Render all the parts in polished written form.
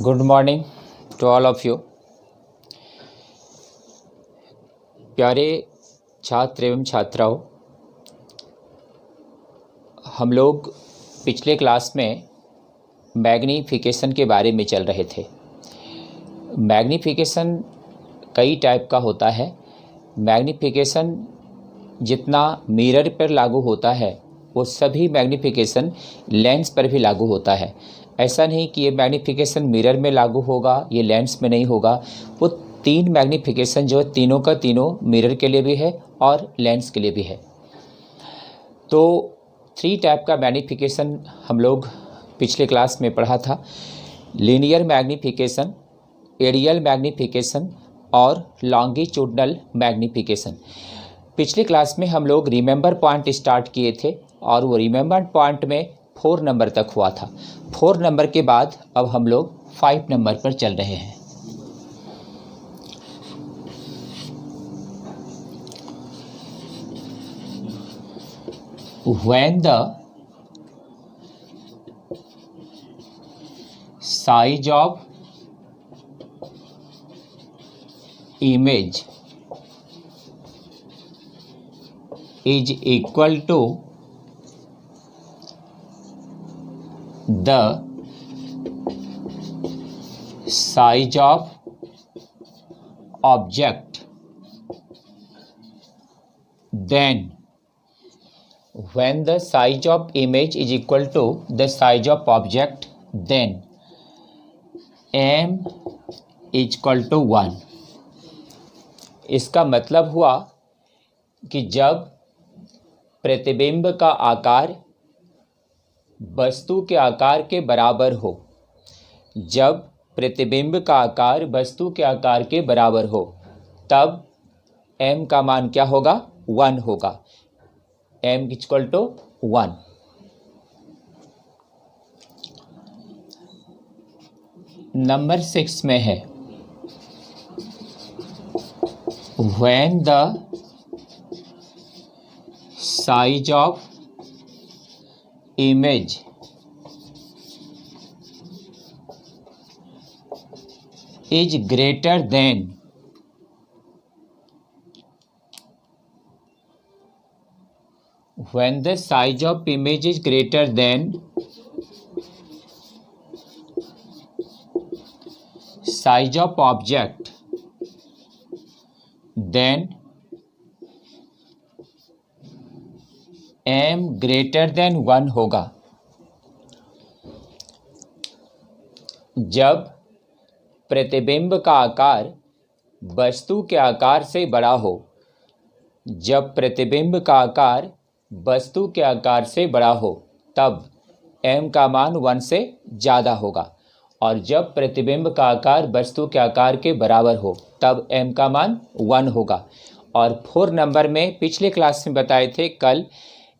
Good morning to all of you. प्यारे छात्र एवं छात्राओं, हम लोग पिछले क्लास में मैग्नीफिकेशन के बारे में चल रहे थे। मैग्नीफिकेशन कई टाइप का होता है। मैग्नीफिकेशन जितना मिरर पर लागू होता है वो सभी मैग्नीफिकेशन लेंस पर भी लागू होता है। ऐसा नहीं कि ये मैग्नीफिकेशन मिरर में लागू होगा, ये लेंस में नहीं होगा। वो तीन मैग्नीफिकेशन जो है तीनों का तीनों मिरर के लिए भी है और लेंस के लिए भी है। तो 3 टाइप का मैग्नीफिकेशन हम लोग पिछले क्लास में पढ़ा था। लीनियर मैग्नीफिकेशन, एरियल मैग्नीफिकेशन और लॉन्गिट्यूडनल मैग्नीफिकेशन। पिछली क्लास में हम लोग रिमेंबर पॉइंट स्टार्ट किए थे और वो रिमेंबर पॉइंट में 4 नंबर तक हुआ था। 4 नंबर के बाद अब हम लोग 5 नंबर पर चल रहे हैं। When the size of image is equal to the size of object, then when the size of image is equal to the size of object, then m is equal to 1। इसका मतलब हुआ कि जब प्रतिबिंब का आकार वस्तु के आकार के बराबर हो, जब प्रतिबिंब का आकार वस्तु के आकार के बराबर हो, तब m का मान क्या होगा? 1 होगा। m equal to 1। नंबर 6 में है when the size of image is greater than when the size of image is greater than size of object, then m greater than 1 होगा। जब प्रतिबिंब का आकार वस्तु के आकार से बड़ा हो, जब प्रतिबिंब का आकार वस्तु के आकार से बड़ा हो, तब m का मान 1 से ज़्यादा होगा। और जब प्रतिबिंब का आकार वस्तु के आकार के बराबर हो, तब m का मान 1 होगा। और 4 नंबर में पिछले क्लास में बताए थे कल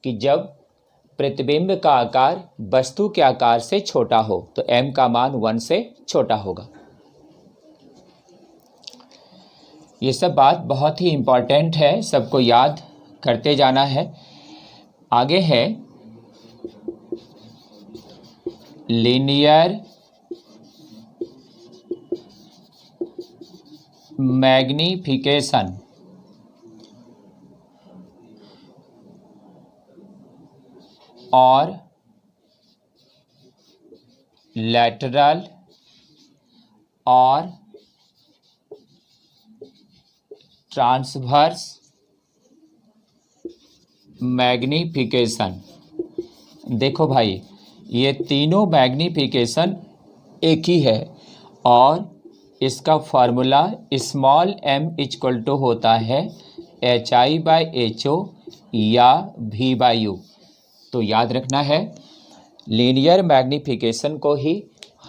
कि जब प्रतिबिंब का आकार वस्तु के आकार से छोटा हो तो m का मान 1 से छोटा होगा। ये सब बात बहुत ही इम्पॉर्टेंट है, सबको याद करते जाना है। आगे है लीनियर मैग्नीफिकेशन और लैटरल और ट्रांसवर्स मैग्नीफिकेशन। देखो भाई, ये तीनों मैग्नीफिकेशन एक ही है और इसका formula small m equal to होता है HI/HO या V/U। तो याद रखना है, लीनियर मैग्नीफिकेशन को ही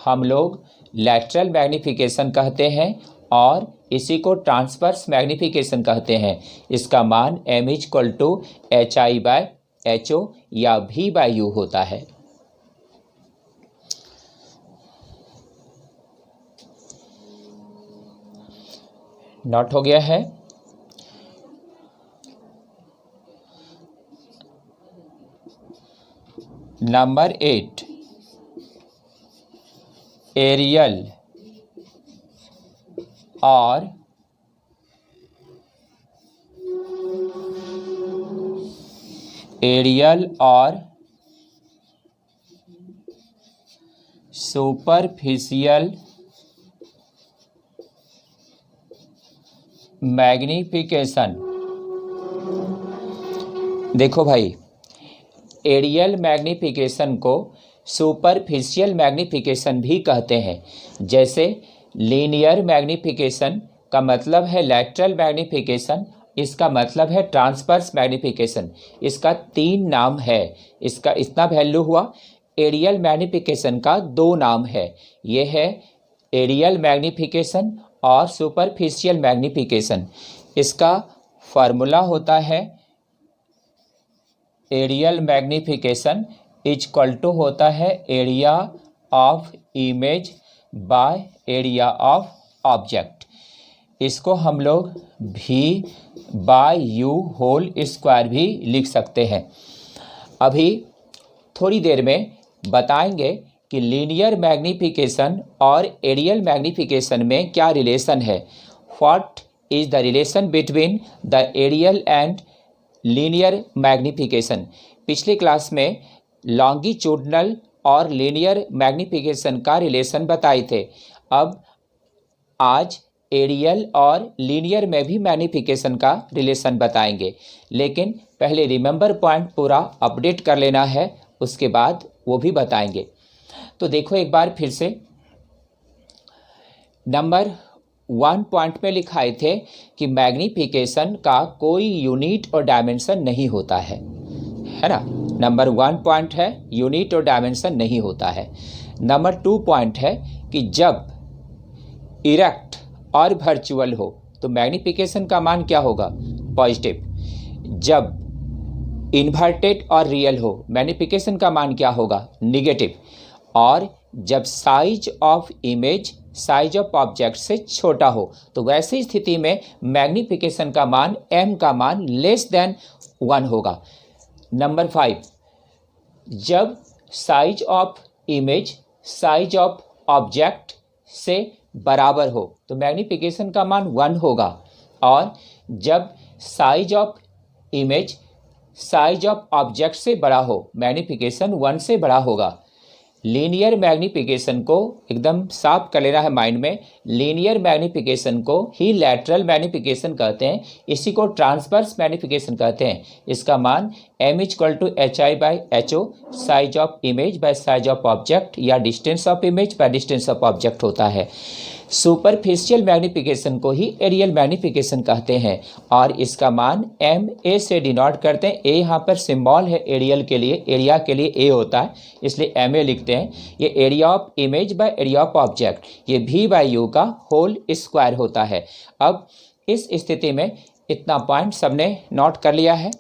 हम लोग लैटरल मैग्नीफिकेशन कहते हैं और इसी को ट्रांसवर्स मैग्नीफिकेशन कहते हैं। इसका मान m इक्वल टू HI/HO या V/U होता है। नोट हो गया है? नंबर 8 एरियल और एरियल और सुपरफिशियल मैग्नीफिकेशन। देखो भाई, एरियल मैग्नीफिकेशन को सुपरफिशियल मैग्नीफिकेशन भी कहते हैं। जैसे लीनियर मैग्नीफिकेशन का मतलब है लैटरल मैग्नीफिकेशन, इसका मतलब है ट्रांसवर्स मैग्नीफिकेशन। इसका 3 नाम है, इसका इतना वैल्यू हुआ। एरियल मैग्नीफिकेशन का 2 नाम है, ये है एरियल मैग्नीफिकेशन और सुपरफिशियल मैग्नीफिकेशन। इसका फार्मूला होता है एरियल मैग्नीफिकेशन इक्वल टू होता है area of image by area of object. इसको हम लोग भी बाय यू होल स्क्वायर भी लिख सकते हैं। अभी थोड़ी देर में बताएंगे कि लीनियर मैग्नीफिकेशन और एरियल मैग्नीफिकेशन में क्या रिलेशन है। What is the relation between the aerial and linear magnification. पिछली क्लास में लॉन्गिट्यूडनल और लीनियर मैग्नीफिकेशन का रिलेशन बताए थे। अब आज एरियल और लीनियर में भी मैग्नीफिकेशन का रिलेशन बताएंगे, लेकिन पहले रिमेंबर पॉइंट पूरा अपडेट कर लेना है, उसके बाद वो भी बताएंगे। तो देखो एक बार फिर से, नंबर 1 पॉइंट में लिखाए थे कि मैग्नीफिकेशन का कोई यूनिट और डायमेंशन नहीं होता है ना। नंबर 1 पॉइंट है यूनिट और डायमेंशन नहीं होता है। नंबर 2 पॉइंट है कि जब इरेक्ट और वर्चुअल हो तो मैग्नीफिकेशन का मान क्या होगा, पॉजिटिव। जब इन्वर्टेड और रियल हो मैग्नीफिकेशन का मान क्या होगा, निगेटिव। और जब size of image size of object से छोटा हो तो वैसी स्थिति में मैग्नीफिकेशन का मान m का मान लेस देन 1 होगा। नंबर 5, जब size of image size of object से बराबर हो तो मैग्नीफिकेशन का मान 1 होगा। और जब size of image size of object से बड़ा हो मैग्नीफिकेशन 1 से बड़ा होगा। लीनियर मैग्नीफिकेशन को एकदम साफ कर लेना है माइंड में। लीनियर मैग्नीफिकेशन को ही लैटरल मैग्नीफिकेशन कहते हैं, इसी को ट्रांसवर्स मैग्नीफिकेशन कहते हैं। इसका मान m equal to HI/HO size of image by size of object या distance of image by distance of object होता है। सुपरफिशियल मैग्नीफिकेशन को ही एरियल मैग्नीफिकेशन कहते हैं और इसका मान MA से डिनोट करते हैं। ए यहाँ पर सिंबल है एरियल के लिए, एरिया के लिए ए होता है, इसलिए MA लिखते हैं। ये area of image by area of object, ये V/U का होल स्क्वायर होता है। अब इस स्थिति में इतना पॉइंट सबने नोट कर लिया है।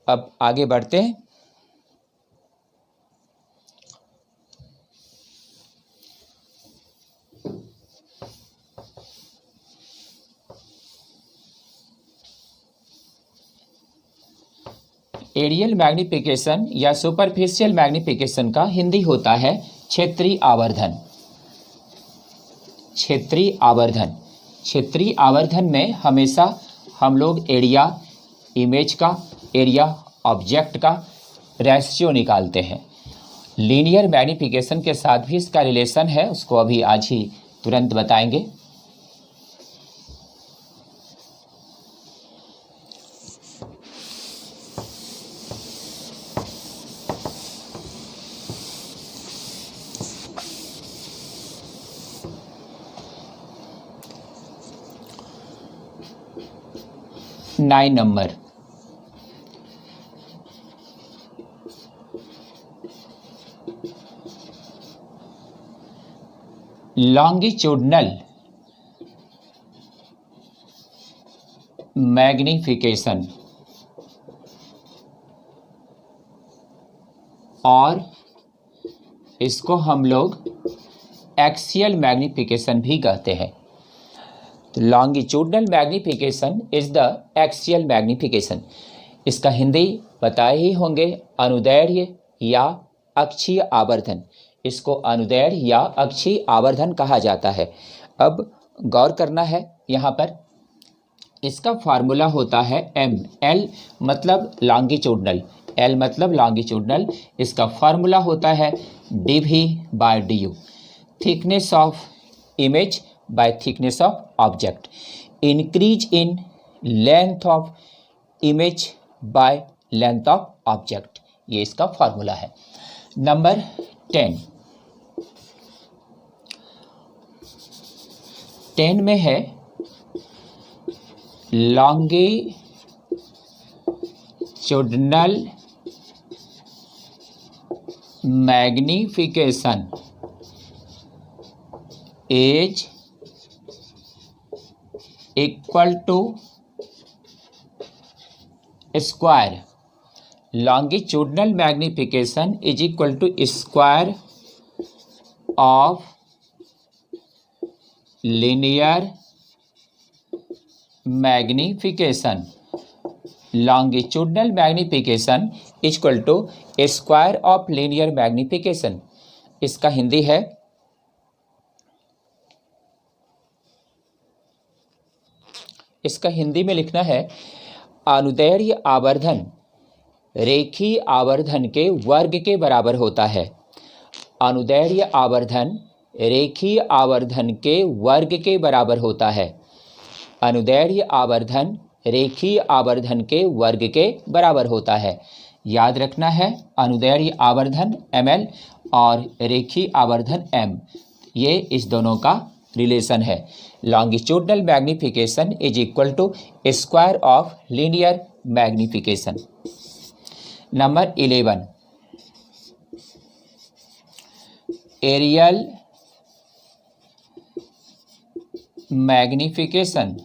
अब आगे बढ़ते हैं। एरियल मैग्नीफिकेशन या सुपरफिशियल मैग्नीफिकेशन का हिंदी होता है क्षेत्रीय आवर्धन। क्षेत्रीय आवर्धन, क्षेत्रीय आवर्धन में हमेशा हम लोग एरिया इमेज का, एरिया ऑब्जेक्ट का रेशियो निकालते हैं। लीनियर मैग्नीफिकेशन के साथ भी इसका रिलेशन है, उसको अभी आज ही तुरंत बताएंगे। नाइन नंबर, लॉन्गिट्यूडनल मैग्नीफिकेशन और इसको हम लोग एक्सियल मैग्नीफिकेशन भी कहते हैं। तो longitudinal magnification is the axial magnification. इसका हिंदी बताए ही होंगे, अनुदैर्ध्य या अक्षीय आवर्धन। इसको अनुदैर्ध्य या अक्षीय आवर्धन कहा जाता है। अब गौर करना है यहाँ पर। इसका फार्मूला होता है एम, एल मतलब लॉन्गिट्यूडनल, एल मतलब लॉन्गिट्यूडनल, इसका फार्मूला होता है D V by D U, thickness of image by thickness of object, increase in length of image by length of object, ये इसका फार्मूला है। नंबर 10 में है longitudinal magnification is equal to square, longitudinal magnification is equal to square of linear magnification, longitudinal magnification is equal to square of linear magnification। इसका हिंदी है, इसका हिंदी में लिखना है अनुदैर्ध्य आवर्धन रेखीय आवर्धन के वर्ग के बराबर होता है। अनुदैर्ध्य आवर्धन रेखीय आवर्धन के वर्ग के बराबर होता है। अनुदैर्ध्य आवर्धन रेखीय आवर्धन के वर्ग के बराबर होता है। याद रखना है, अनुदैर्ध्य आवर्धन ml और रेखीय आवर्धन m, ये इस दोनों का रिलेशन है। Longitudinal magnification is equal to square of linear magnification. Number 11, aerial magnification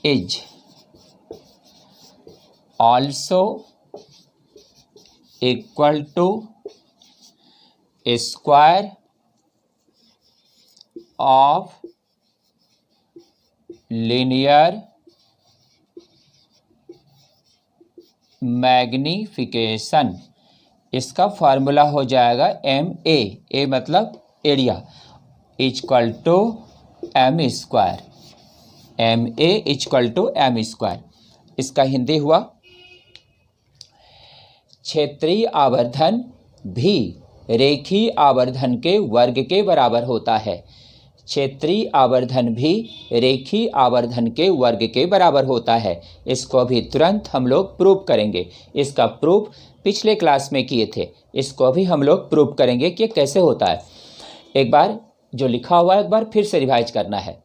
is also equal to square of linear magnification. इसका फार्मूला हो जाएगा एम ए मतलब area equal to M square, M A equal to M square. इसका हिंदी हुआ क्षेत्रीय आवर्धन भी रेखीय आवर्धन के वर्ग के बराबर होता है। क्षेत्रीय आवर्धन भी रेखीय आवर्धन के वर्ग के बराबर होता है। इसको अभी तुरंत हम लोग प्रूव करेंगे। इसका प्रूफ पिछले क्लास में किए थे, इसको अभी हम लोग प्रूव करेंगे कि कैसे होता है। एक बार जो लिखा हुआ है एक बार फिर से रिवाइज करना है।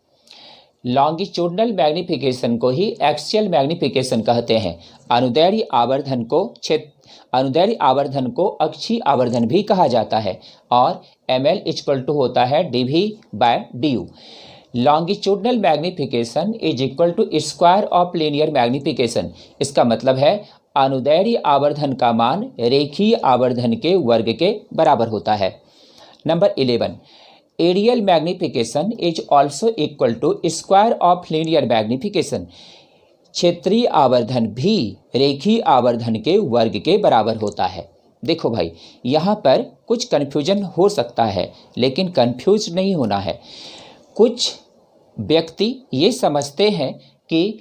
लॉन्गिट्यूडनल मैग्निफिकेशन को ही एक्सियल मैग्निफिकेशन कहते हैं। अनुदैर्ध्य आवर्धन को अक्षीय आवर्धन भी कहा जाता है और ml इक्वल टू होता है dv by du। Longitudinal magnification is equal to square of linear magnification. इसका मतलब है अनुदैर्ध्य आवर्धन का मान रेखीय आवर्धन के वर्ग के बराबर होता है। Number 11, aerial magnification is also equal to square of linear magnification. क्षेत्रीय आवर्धन भी रेखीय आवर्धन के वर्ग के बराबर होता है। देखो भाई, यहाँ पर कुछ कन्फ्यूजन हो सकता है, लेकिन कन्फ्यूज नहीं होना है। कुछ व्यक्ति ये समझते हैं कि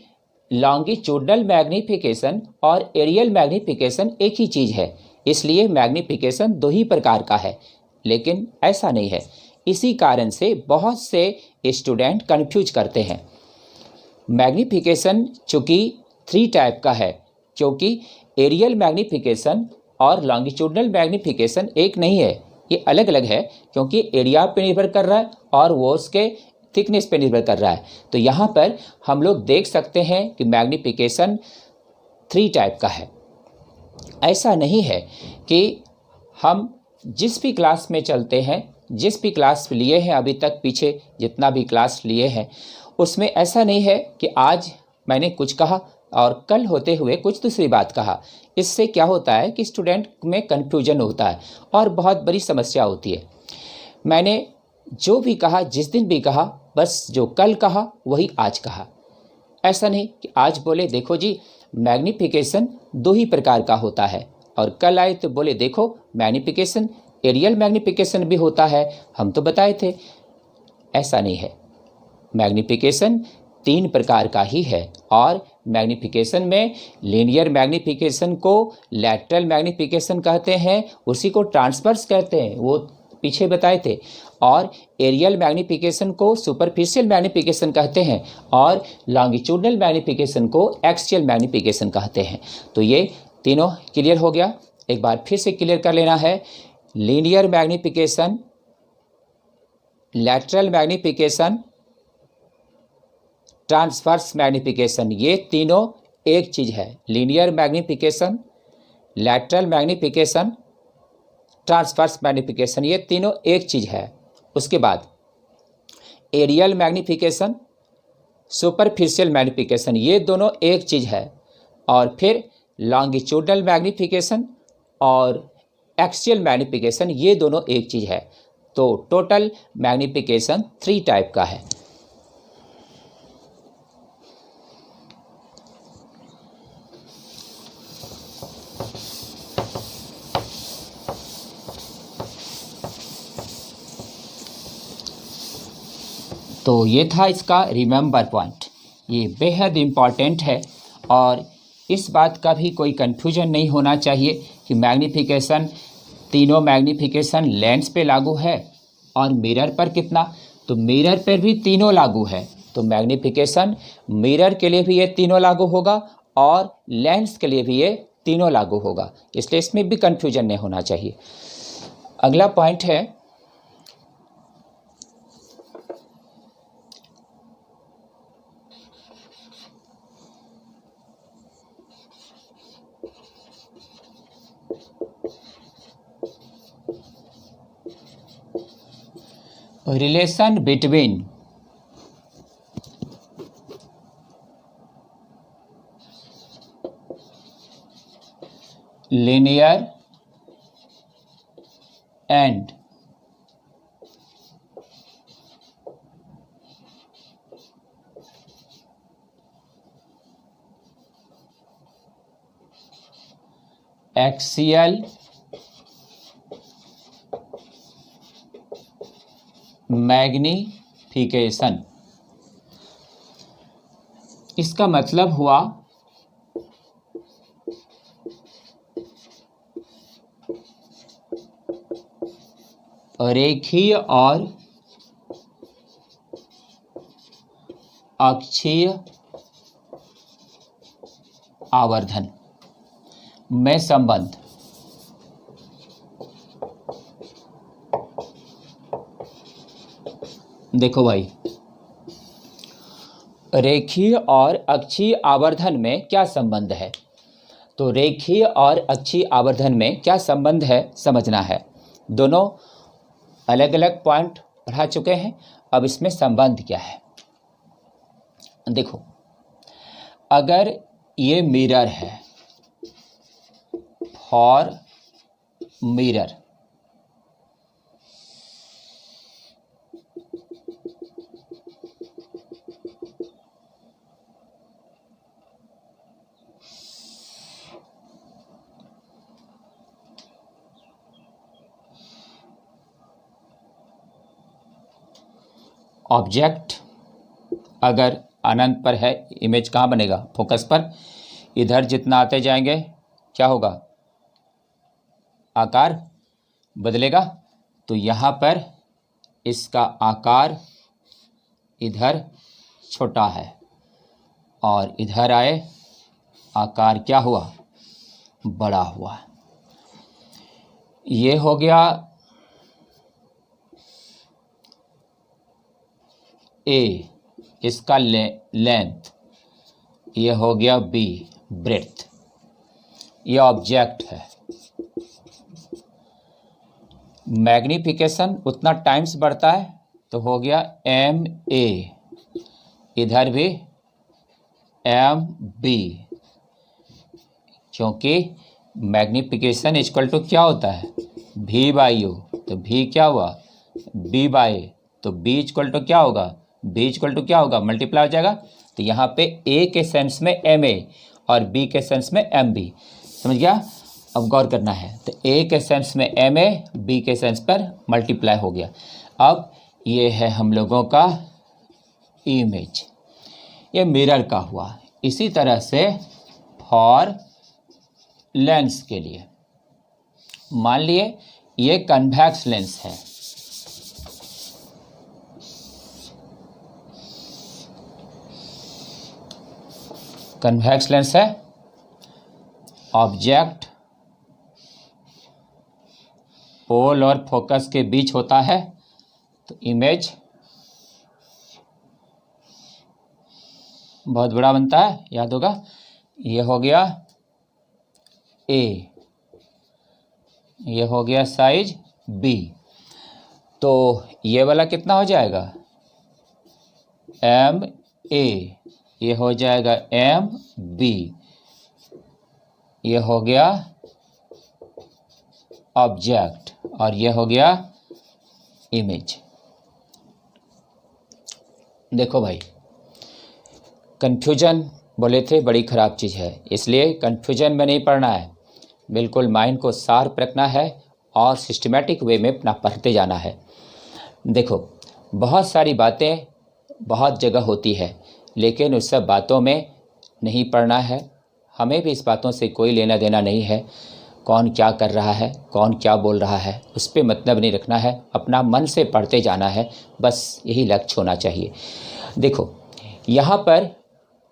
लॉन्गिट्यूडनल मैग्निफिकेशन और एरियल मैग्निफिकेशन एक ही चीज़ है, इसलिए मैग्निफिकेशन दो ही प्रकार का है, लेकिन ऐसा नहीं है। इसी कारण से बहुत से स्टूडेंट कन्फ्यूज करते हैं। मैग्निफिकेशन चूँकि 3 टाइप का है, क्योंकि एरियल मैग्निफिकेशन और लॉन्गिट्यूडनल मैग्निफिकेशन एक नहीं है, ये अलग अलग है, क्योंकि एरिया पे निर्भर कर रहा है और वो उसके थिकनेस पे निर्भर कर रहा है। तो यहाँ पर हम लोग देख सकते हैं कि मैग्निफिकेशन 3 टाइप का है। ऐसा नहीं है कि हम जिस भी क्लास में चलते हैं, जिस भी क्लास लिए हैं अभी तक, पीछे जितना भी क्लास लिए हैं, उसमें ऐसा नहीं है कि आज मैंने कुछ कहा और कल होते हुए कुछ दूसरी बात कहा। इससे क्या होता है कि स्टूडेंट में कन्फ्यूजन होता है और बहुत बड़ी समस्या होती है। मैंने जो भी कहा, जिस दिन भी कहा, बस जो कल कहा वही आज कहा। ऐसा नहीं कि आज बोले देखो जी मैग्निफिकेशन 2 ही प्रकार का होता है, और कल आए तो बोले देखो मैग्निफिकेशन एरियल मैग्निफिकेशन भी होता है। हम तो बताए थे ऐसा नहीं है। मैग्नीफिकेशन 3 प्रकार का ही है और मैग्नीफिकेशन में लीनियर मैग्नीफिकेशन को लैटरल मैग्नीफिकेशन कहते हैं, उसी को ट्रांसवर्स कहते हैं, वो पीछे बताए थे। और एरियल मैग्नीफिकेशन को सुपरफिशियल मैग्नीफिकेशन कहते हैं और लॉन्गिट्यूडनल मैग्नीफिकेशन को एक्सियल मैग्नीफिकेशन कहते हैं। तो ये तीनों क्लियर हो गया। एक बार फिर से क्लियर कर लेना है, linear magnification, lateral magnification, transverse magnification, ये तीनों एक चीज़ है। Linear magnification, lateral magnification, transverse magnification, ये तीनों एक चीज़ है। उसके बाद एरियल मैग्नीफिकेशन, सुपरफिशियल मैग्नीफिकेशन, ये दोनों एक चीज़ है। और फिर लॉन्गिट्यूडनल मैग्नीफिकेशन और एक्सियल मैग्नीफिकेशन, ये दोनों एक चीज़ है। तो टोटल मैग्नीफिकेशन 3 टाइप का है। तो ये था इसका रिमेंबर पॉइंट, ये बेहद इम्पॉर्टेंट है और इस बात का भी कोई कन्फ्यूजन नहीं होना चाहिए कि मैग्नीफिकेशन, तीनों मैग्नीफिकेशन लेंस पे लागू है और मिरर पर कितना, तो मिरर पर भी तीनों लागू है। तो मैग्नीफिकेशन मिरर के लिए भी ये तीनों लागू होगा और लेंस के लिए भी ये तीनों लागू होगा, इसलिए इसमें भी कन्फ्यूजन नहीं होना चाहिए। अगला पॉइंट है relation between linear and axial magnification. इसका मतलब हुआ रेखीय और अक्षीय आवर्धन में संबंध। देखो भाई, रेखीय और अक्षीय आवर्धन में क्या संबंध है, तो रेखीय और अक्षीय आवर्धन में क्या संबंध है समझना है। दोनों अलग अलग पॉइंट पढ़ा चुके हैं, अब इसमें संबंध क्या है। देखो, अगर ये मिरर है, फॉर मिरर, ऑब्जेक्ट अगर अनंत पर है, इमेज कहाँ बनेगा, फोकस पर। इधर जितना आते जाएंगे क्या होगा, आकार बदलेगा। तो यहाँ पर इसका आकार इधर छोटा है और इधर आए आकार क्या हुआ, बड़ा हुआ। ये हो गया ए, इसका लेंथ, ये हो गया बी, ब्रेड्थ। ये ऑब्जेक्ट है। मैग्नीफिकेशन उतना टाइम्स बढ़ता है तो हो गया एम ए, इधर भी एम बी, क्योंकि मैग्नीफिकेशन इक्वल टू क्या होता है, भी बाई ओ। तो भी क्या हुआ, बी बाई, तो बी इक्वल टू क्या होगा, बी इक्वल टू क्या होगा, मल्टीप्लाई हो जाएगा। तो यहाँ पे ए के सेंस में एम ए और बी के सेंस में एम बी, समझ गया। अब गौर करना है, तो ए के सेंस में एम ए, बी के सेंस पर मल्टीप्लाई हो गया। अब ये है हम लोगों का इमेज, ये मिरर का हुआ। इसी तरह से फॉर लेंस के लिए मान लिए ये कन्वेक्स लेंस है, कन्वेक्स लेंस है, ऑब्जेक्ट पोल और फोकस के बीच होता है, तो इमेज बहुत बड़ा बनता है, याद होगा। ये हो गया ए, ये हो गया साइज बी, तो ये वाला कितना हो जाएगा एम ए, ये हो जाएगा एम बी, ये हो गया ऑब्जेक्ट और ये हो गया इमेज। देखो भाई, कन्फ्यूजन बोले थे बड़ी ख़राब चीज़ है, इसलिए कन्फ्यूजन में नहीं पढ़ना है, बिल्कुल माइंड को शार्प रखना है और सिस्टमेटिक वे में अपना पढ़ते जाना है। देखो, बहुत सारी बातें बहुत जगह होती है, लेकिन उस सब बातों में नहीं पढ़ना है। हमें भी इस बातों से कोई लेना देना नहीं है, कौन क्या कर रहा है, कौन क्या बोल रहा है, उस पर मतलब नहीं रखना है, अपना मन से पढ़ते जाना है, बस यही लक्ष्य होना चाहिए। देखो, यहाँ पर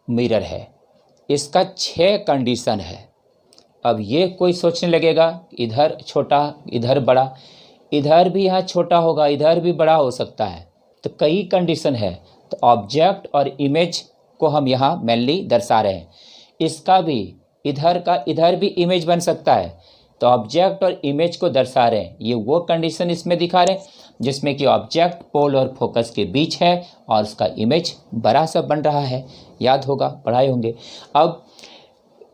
मिरर है, इसका 6 कंडीशन है। अब ये कोई सोचने लगेगा इधर छोटा इधर बड़ा, इधर भी यहाँ छोटा होगा इधर भी बड़ा हो सकता है, तो कई कंडीशन है। तो ऑब्जेक्ट और इमेज को हम यहाँ मेनली दर्शा रहे हैं। इसका भी इधर का इधर भी इमेज बन सकता है, तो ऑब्जेक्ट और इमेज को दर्शा रहे हैं। ये वो कंडीशन इसमें दिखा रहे हैं जिसमें कि ऑब्जेक्ट पोल और फोकस के बीच है और उसका इमेज बड़ा सा बन रहा है, याद होगा, पढ़ाए होंगे। अब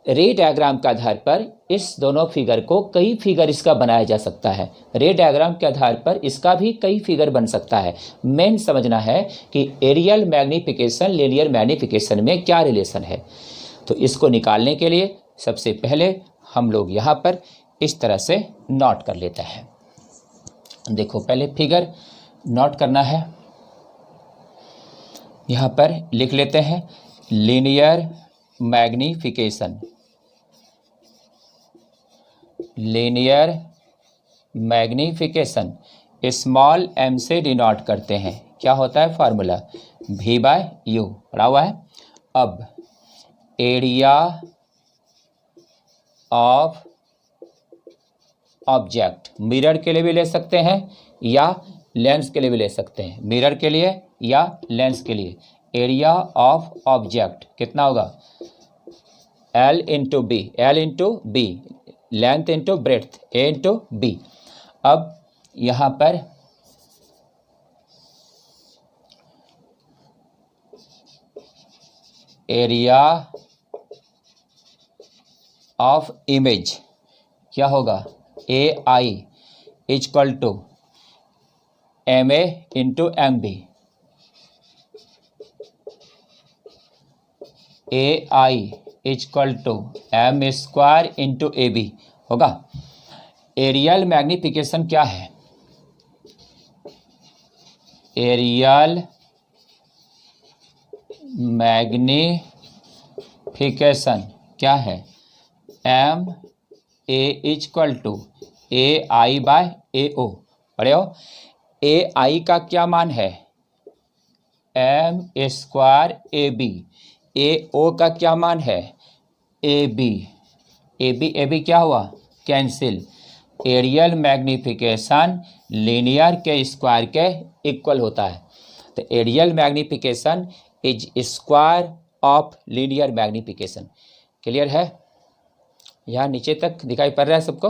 रे डायग्राम के आधार पर इस दोनों फिगर को कई फिगर इसका बनाया जा सकता है। रे डायग्राम के आधार पर इसका भी कई फिगर बन सकता है। मेन समझना है कि एरियल मैग्नीफिकेशन लीनियर मैग्नीफिकेशन में क्या रिलेशन है। तो इसको निकालने के लिए सबसे पहले हम लोग यहाँ पर इस तरह से नोट कर लेते हैं। देखो, पहले फिगर नोट करना है, यहाँ पर लिख लेते हैं linear magnification, linear magnification small m से डिनोट करते हैं। क्या होता है फार्मूला, v/u पढ़ा हुआ है। अब एरिया ऑफ ऑब्जेक्ट मिरर के लिए भी ले सकते हैं या लेंस के लिए भी ले सकते हैं, मिरर के लिए या लेंस के लिए। एरिया ऑफ ऑब्जेक्ट कितना होगा, L into B, L into B, length into breadth, A into B. अब यहाँ पर एरिया ऑफ इमेज क्या होगा, AI equal to MA into MB, AI equal to M square into AB होगा। Aerial magnification क्या है, एरियल मैग्नीफिकेशन क्या है, MA इक्वल टू AI/AO। पढ़े हो, AI का क्या मान है, M स्क्वायर AB, AO का क्या मान है, AB, AB क्या हुआ, कैंसिल। एरियल मैग्नीफिकेशन लीनियर के स्क्वायर के इक्वल होता है, तो aerial magnification is square of linear magnification. Clear है, यहाँ नीचे तक दिखाई पड़ रहा है सबको।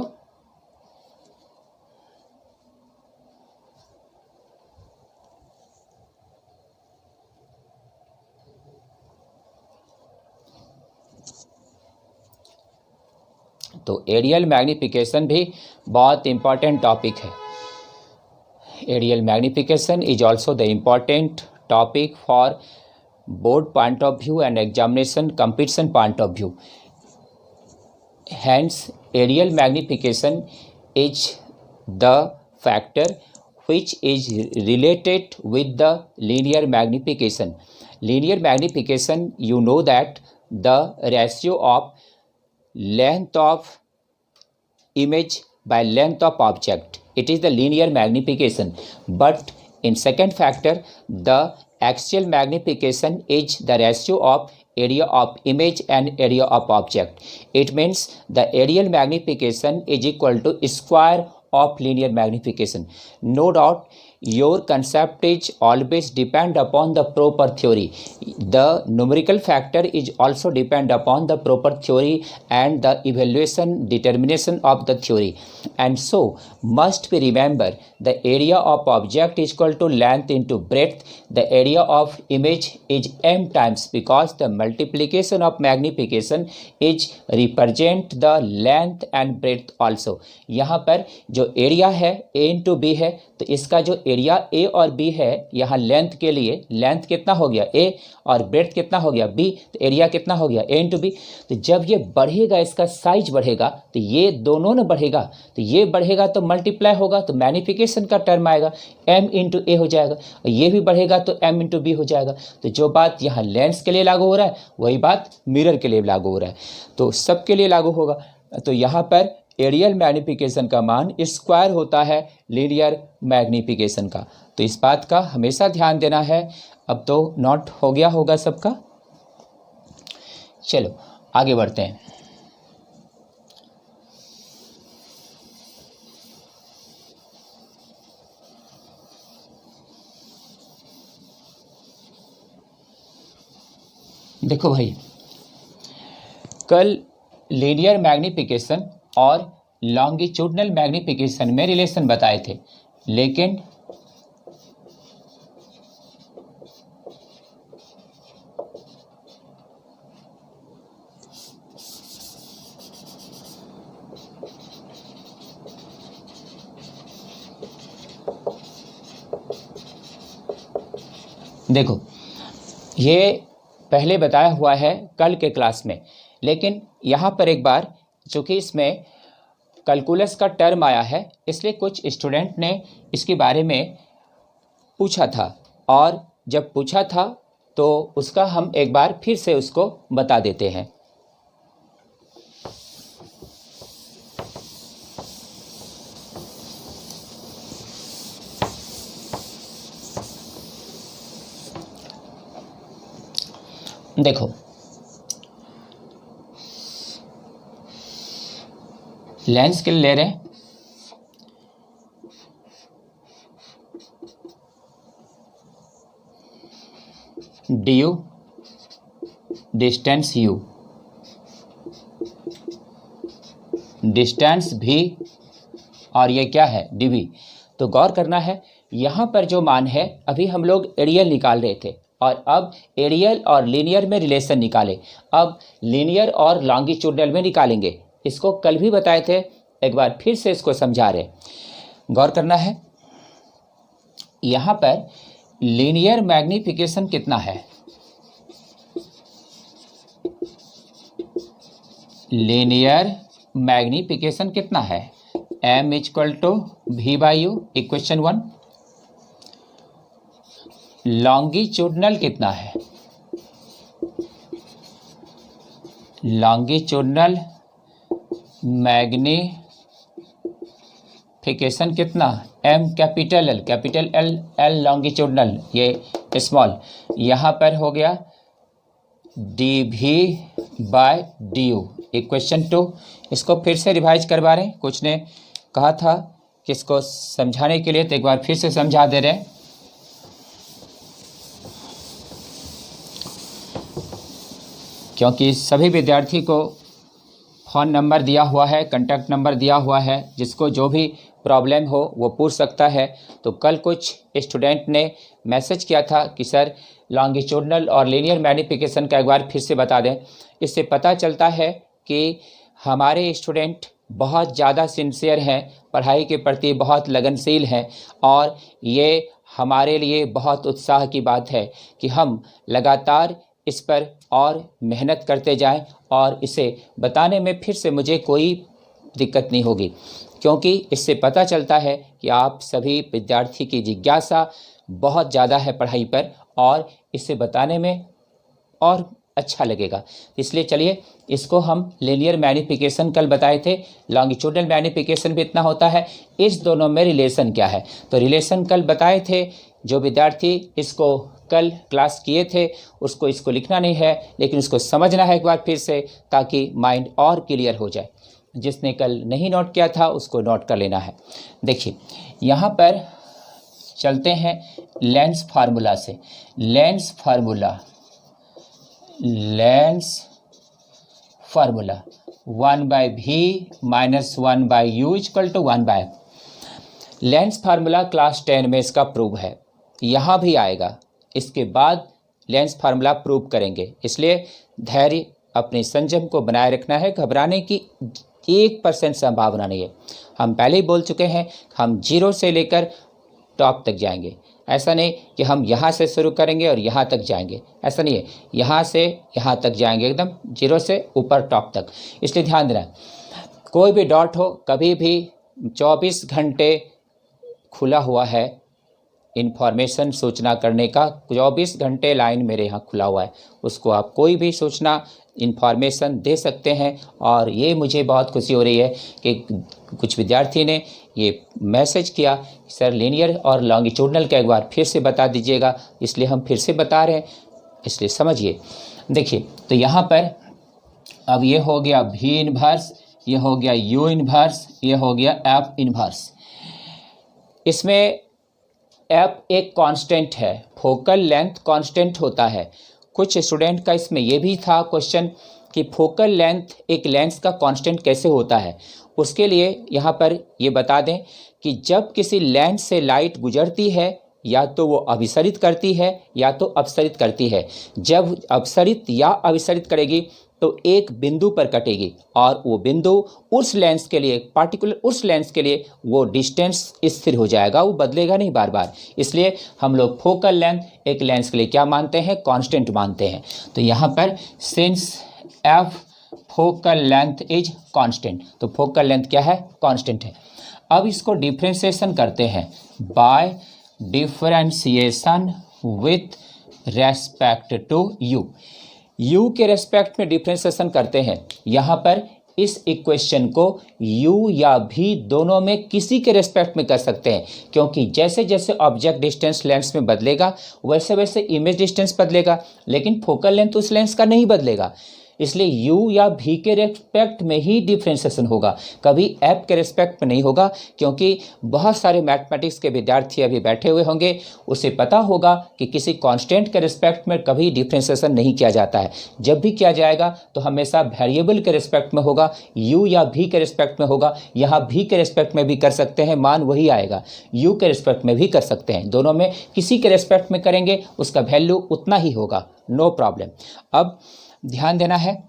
तो एरियल मैग्नीफिकेशन भी बहुत इंपॉर्टेंट टॉपिक है। Aerial magnification is also the important topic for board point of view and examination competition point of view. Hence, aerial magnification is the factor which is related with the linear magnification. Linear magnification, you know that the ratio of length of image by length of object, it is the linear magnification. But in second factor, the axial magnification is the ratio of area of image and area of object. It means the aerial magnification is equal to square of linear magnification. No doubt your concept is always depend upon the proper theory. The numerical factor is also depend upon the proper theory and the evaluation determination of the theory. And so must be remember, the area of object is equal to length into breadth. The area of image is m times, because the multiplication of magnification is represent the length and breadth also. यहाँ पर जो area है a into B है, तो इसका जो area a और b है, यहाँ लेंथ के लिए लेंथ कितना हो गया a और ब्रेड्थ कितना हो गया b, तो एरिया कितना हो गया a इंटू बी। तो जब ये बढ़ेगा, इसका साइज बढ़ेगा, तो ये दोनों ना बढ़ेगा, तो ये बढ़ेगा तो मल्टीप्लाई होगा, तो मैग्निफिकेशन का टर्म आएगा, m इंटू ए हो जाएगा, और ये भी बढ़ेगा तो m इंटू बी हो जाएगा। तो जो बात यहाँ लेंस के लिए लागू हो रहा है, वही बात मिरर के लिए लागू हो रहा है, तो सबके लिए लागू होगा। तो यहाँ पर एरियल मैग्निफिकेशन का मान स्क्वायर होता है लीनियर मैग्निफिकेशन का, तो इस बात का हमेशा ध्यान देना है। अब तो नोट हो गया होगा सबका। चलो आगे बढ़ते हैं। देखो भाई, कल लीनियर मैग्निफिकेशन और लॉन्गिट्यूडनल मैग्निफिकेशन में रिलेशन बताए थे, लेकिन देखो ये पहले बताया हुआ है कल के क्लास में, लेकिन यहाँ पर एक बार, चूँकि इसमें कैलकुलस का टर्म आया है, इसलिए कुछ स्टूडेंट ने इसके बारे में पूछा था, और जब पूछा था तो उसका हम एक बार फिर से उसको बता देते हैं। देखो, लेंस के लिए ले रहे हैं, D you, distance you, distance भी, और ये क्या है डी वी। तो गौर करना है, यहाँ पर जो मान है, अभी हम लोग एरियल निकाल रहे थे, और अब एरियल और लीनियर में रिलेशन निकाले, अब लीनियर और लॉन्गिट्यूडनल में निकालेंगे। इसको कल भी बताए थे, एक बार फिर से इसको समझा रहे। गौर करना है, यहाँ पर लीनियर मैग्निफिकेशन कितना है, लीनियर मैग्निफिकेशन कितना है, m equal to V by U, equation 1। Longitudinal कितना है, लॉन्गिट्यूडनल मैग्निफिकेशन कितना, m capital L, capital L, L longitudinal, ये स्मॉल, यहाँ पर हो गया D V by D U, equation 2। इसको फिर से रिवाइज करवा रहे हैं, कुछ ने कहा था कि इसको समझाने के लिए, तो एक बार फिर से समझा दे रहे हैं। क्योंकि सभी विद्यार्थी को फ़ोन नंबर दिया हुआ है, कॉन्टैक्ट नंबर दिया हुआ है, जिसको जो भी प्रॉब्लम हो वो पूछ सकता है। तो कल कुछ स्टूडेंट ने मैसेज किया था कि सर लॉन्गिट्यूडनल और लीनियर मैग्निफिकेशन का एक बार फिर से बता दें। इससे पता चलता है कि हमारे स्टूडेंट बहुत ज़्यादा सिंसियर हैं, पढ़ाई के प्रति बहुत लगनशील हैं, और ये हमारे लिए बहुत उत्साह की बात है कि हम लगातार इस पर और मेहनत करते जाएं, और इसे बताने में फिर से मुझे कोई दिक्कत नहीं होगी, क्योंकि इससे पता चलता है कि आप सभी विद्यार्थी की जिज्ञासा बहुत ज़्यादा है पढ़ाई पर और इससे बताने में और अच्छा लगेगा। इसलिए चलिए इसको हम लीनियर मैग्नीफिकेशन कल बताए थे, लॉन्गिट्यूडनल मैग्नीफिकेशन भी इतना होता है। इस दोनों में रिलेशन क्या है, तो रिलेशन कल बताए थे। जो विद्यार्थी इसको कल क्लास किए थे उसको इसको लिखना नहीं है, लेकिन उसको समझना है एक बार फिर से, ताकि माइंड और क्लियर हो जाए। जिसने कल नहीं नोट किया था उसको नोट कर लेना है। देखिए यहाँ पर चलते हैं लेंस फार्मूला से। Lens formula 1/v - 1/u = 1/f। Lens formula class 10 में इसका प्रूव है, यहाँ भी आएगा। इसके बाद लेंस फार्मूला प्रूव करेंगे, इसलिए धैर्य अपने संयम को बनाए रखना है। घबराने की 1% संभावना नहीं है। हम पहले ही बोल चुके हैं, हम 0 से लेकर टॉप तक जाएंगे। ऐसा नहीं कि हम यहाँ से शुरू करेंगे और यहाँ तक जाएंगे, ऐसा नहीं है। यहाँ से यहाँ तक जाएंगे, एकदम 0 से ऊपर टॉप तक। इसलिए ध्यान देना, कोई भी डॉट हो, कभी भी 24 घंटे खुला हुआ है इन्फॉर्मेशन सूचना करने का। 24 घंटे लाइन मेरे यहाँ खुला हुआ है, उसको आप कोई भी सूचना इन्फॉर्मेशन दे सकते हैं। और ये मुझे बहुत खुशी हो रही है कि कुछ विद्यार्थी ने ये मैसेज किया, सर लीनियर और लॉन्गिट्यूडनल का एक बार फिर से बता दीजिएगा, इसलिए हम फिर से बता रहे हैं, इसलिए समझिए। देखिए तो यहाँ पर अब ये हो गया v इन्वर्स, ये हो गया u इन्वर्स, ये हो गया f इन्वर्स। इसमें f एक कांस्टेंट है, फोकल लेंथ कांस्टेंट होता है। कुछ स्टूडेंट का इसमें ये भी था क्वेश्चन कि फोकल लेंथ एक लेंस का कांस्टेंट कैसे होता है। उसके लिए यहाँ पर ये बता दें कि जब किसी लेंस से लाइट गुजरती है, या तो वो अभिसरित करती है या तो अपसरित करती है। जब अपसरित या अभिसरित करेगी तो एक बिंदु पर कटेगी, और वो बिंदु उस लेंस के लिए, पार्टिकुलर उस लेंस के लिए वो डिस्टेंस स्थिर हो जाएगा, वो बदलेगा नहीं बार बार। इसलिए हम लोग फोकल लेंथ एक लेंस के लिए क्या मानते हैं, कांस्टेंट मानते हैं। तो यहाँ पर since F focal length is constant, तो फोकल लेंथ क्या है, कांस्टेंट है। अब इसको डिफ्रेंशिएशन करते हैं by differentiation with respect to U के रेस्पेक्ट में डिफ्रेंशिएशन करते हैं। यहाँ पर इस इक्वेशन को u या v दोनों में किसी के रेस्पेक्ट में कर सकते हैं, क्योंकि जैसे जैसे ऑब्जेक्ट डिस्टेंस लेंस में बदलेगा वैसे वैसे इमेज डिस्टेंस बदलेगा, लेकिन फोकल लेंथ उस लेंस का नहीं बदलेगा। इसलिए u या v के रेस्पेक्ट में ही डिफ्रेंशिएशन होगा, कभी f के रेस्पेक्ट में नहीं होगा। क्योंकि बहुत सारे मैथमेटिक्स के विद्यार्थी अभी बैठे हुए होंगे, उसे पता होगा कि किसी कांस्टेंट के रेस्पेक्ट में कभी डिफ्रेंशिएशन नहीं किया जाता है। जब भी किया जाएगा तो हमेशा वेरिएबल के रेस्पेक्ट में होगा, u या v के रेस्पेक्ट में होगा। यहाँ v के रेस्पेक्ट में भी कर सकते हैं, मान वही आएगा, u के रेस्पेक्ट में भी कर सकते हैं। दोनों में किसी के रेस्पेक्ट में करेंगे उसका वैल्यू उतना ही होगा, नो प्रॉब्लम। अब ध्यान देना है,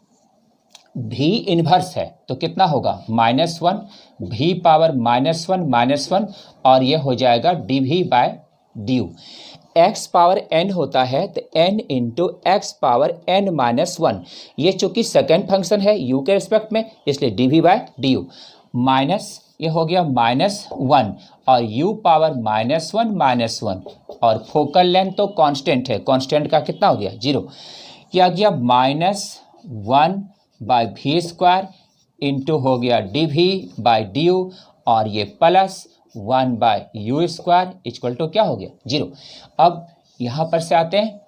v इन्वर्स है तो कितना होगा, -1, v पावर -1 और ये हो जाएगा dv/du। x पावर n होता है तो n into x power n-1। ये चूंकि सेकेंड फंक्शन है u के रिस्पेक्ट में, इसलिए dv/du माइनस ये हो गया -1 और u पावर -1 और फोकल लेंथ तो कांस्टेंट है, कांस्टेंट का कितना हो गया, 0। क्या गया -1/v² इंटू हो गया dv/du और ये +1/u² इक्वल टू क्या हो गया, 0। अब यहाँ पर से आते हैं,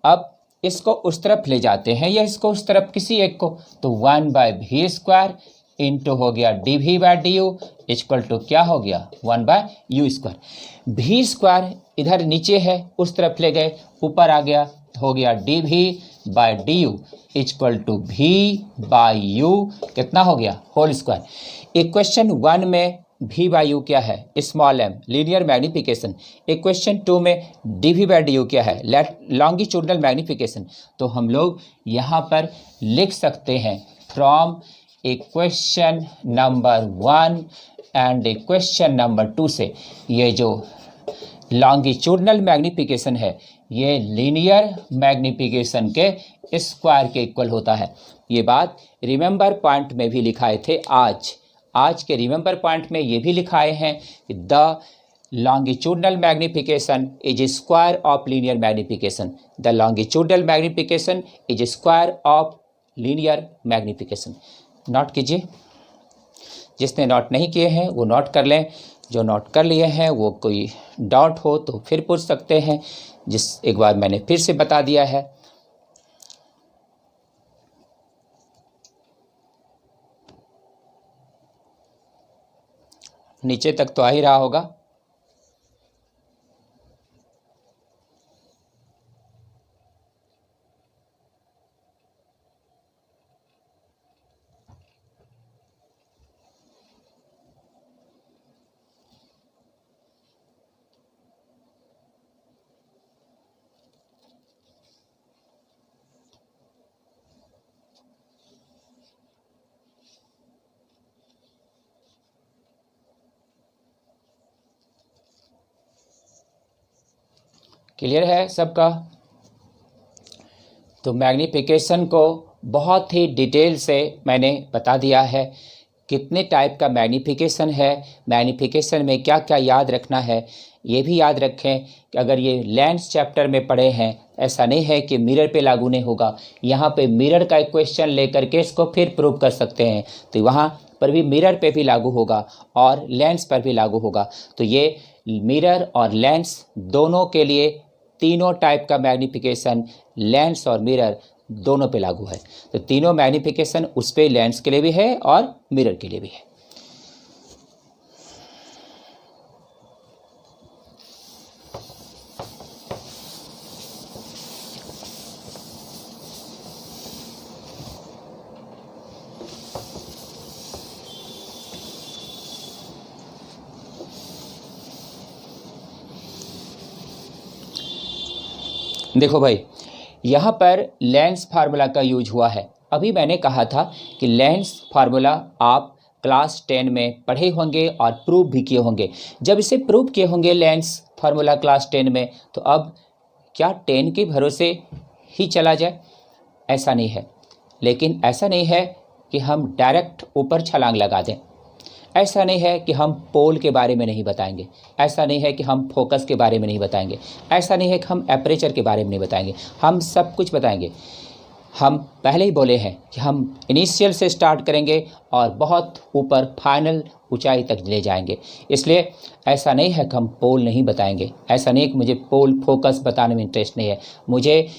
अब इसको उस तरफ ले जाते हैं या इसको उस तरफ, किसी एक को, तो 1/v² इंटू हो गया dv/du इक्वल टू क्या हो गया, 1/u²। v² इधर नीचे है, उस तरफ ले गए, ऊपर आ गया, हो गया dv/du इक्वल टू v/u कितना हो गया, होल स्क्वायर। इक्वेशन 1 में v/u क्या है, small m linear magnification. Equation 2 में dv/du क्या है, लॉन्गिट्यूडनल मैग्नीफिकेशन। तो हम लोग यहाँ पर लिख सकते हैं from equation number 1 and equation number 2 से, ये जो लॉन्गिट्यूडनल मैग्नीफिकेशन है ये लीनियर मैग्नीफिकेशन के स्क्वायर के इक्वल होता है। ये बात रिमेंबर पॉइंट में भी लिखाए थे, आज के रिमेंबर पॉइंट में ये भी लिखाए हैं कि the longitudinal magnification is a square of linear magnification. The longitudinal magnification is a square of linear magnification. Note कीजिए, जिसने नोट नहीं किए हैं वो नोट कर लें, जो नोट कर लिए हैं वो कोई डाउट हो तो फिर पूछ सकते हैं, एक बार मैंने फिर से बता दिया है। नीचे तक तो आ ही रहा होगा। क्लियर है सबका? तो मैग्नीफिकेशन को बहुत ही डिटेल से मैंने बता दिया है, कितने टाइप का मैग्नीफिकेशन है, मैग्नीफिकेशन में क्या क्या याद रखना है। ये भी याद रखें कि अगर ये लेंस चैप्टर में पढ़े हैं, ऐसा नहीं है कि मिरर पे लागू नहीं होगा। यहाँ पे मिरर का एक क्वेश्चन लेकर के इसको फिर प्रूव कर सकते हैं, तो वहाँ पर भी मिरर पे भी लागू होगा और लेंस पर भी लागू होगा। तो ये मिरर और लेंस दोनों के लिए, तीनों टाइप का मैग्नीफिकेशन लेंस और मिरर दोनों पे लागू है। तो तीनों मैग्नीफिकेशन उस पे लेंस के लिए भी है और मिरर के लिए भी है। देखो भाई, यहाँ पर लेंस फार्मूला का यूज हुआ है। अभी मैंने कहा था कि लेंस फार्मूला आप क्लास 10 में पढ़े होंगे और प्रूव भी किए होंगे। जब इसे प्रूव किए होंगे लेंस फार्मूला क्लास 10 में, तो अब क्या 10 के भरोसे ही चला जाए? ऐसा नहीं है। लेकिन ऐसा नहीं है कि हम डायरेक्ट ऊपर छलांग लगा दें। ऐसा नहीं है कि हम पोल के बारे में नहीं बताएंगे, ऐसा नहीं है कि हम फोकस के बारे में नहीं बताएंगे, ऐसा नहीं है कि हम एपरेचर के बारे में नहीं बताएंगे। हम सब कुछ बताएंगे। हम पहले ही बोले हैं कि हम इनिशियल से स्टार्ट करेंगे और बहुत ऊपर फाइनल ऊंचाई तक ले जाएंगे। इसलिए ऐसा नहीं है कि हम पोल नहीं बताएंगे, ऐसा नहीं है कि मुझे पोल फोकस बताने में इंटरेस्ट नहीं है। मुझे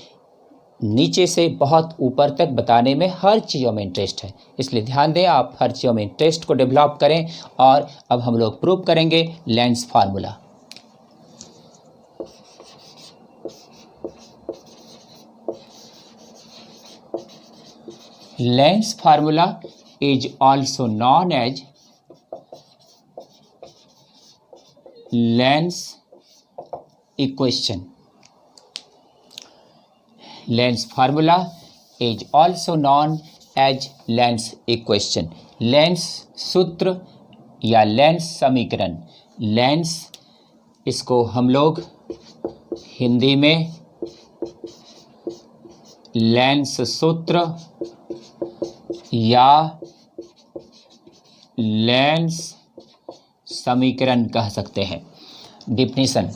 नीचे से बहुत ऊपर तक बताने में हर चीज़ों में इंटरेस्ट है। इसलिए ध्यान दें, आप हर चीज़ों में इंटरेस्ट को डेवलप करें। और अब हम लोग प्रूव करेंगे lens formula. Lens formula is also known as lens equation. Lens formula is also known as lens equation. Lens सूत्र या लेंस समीकरण। लेंस, इसको हम लोग हिंदी में लेंस सूत्र या लेंस समीकरण कह सकते हैं। Definition: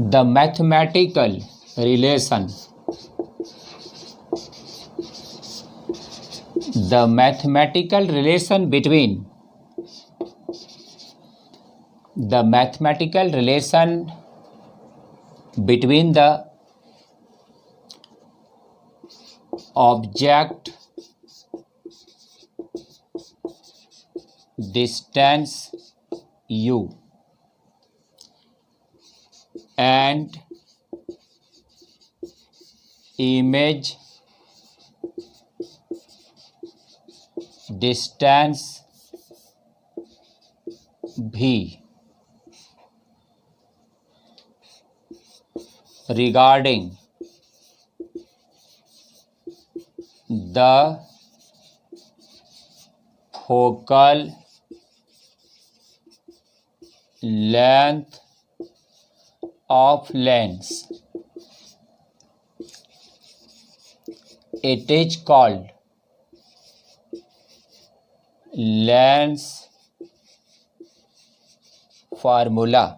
the mathematical relation between the object distance u and image distance v regarding the focal length of lens it is called Lenz formula.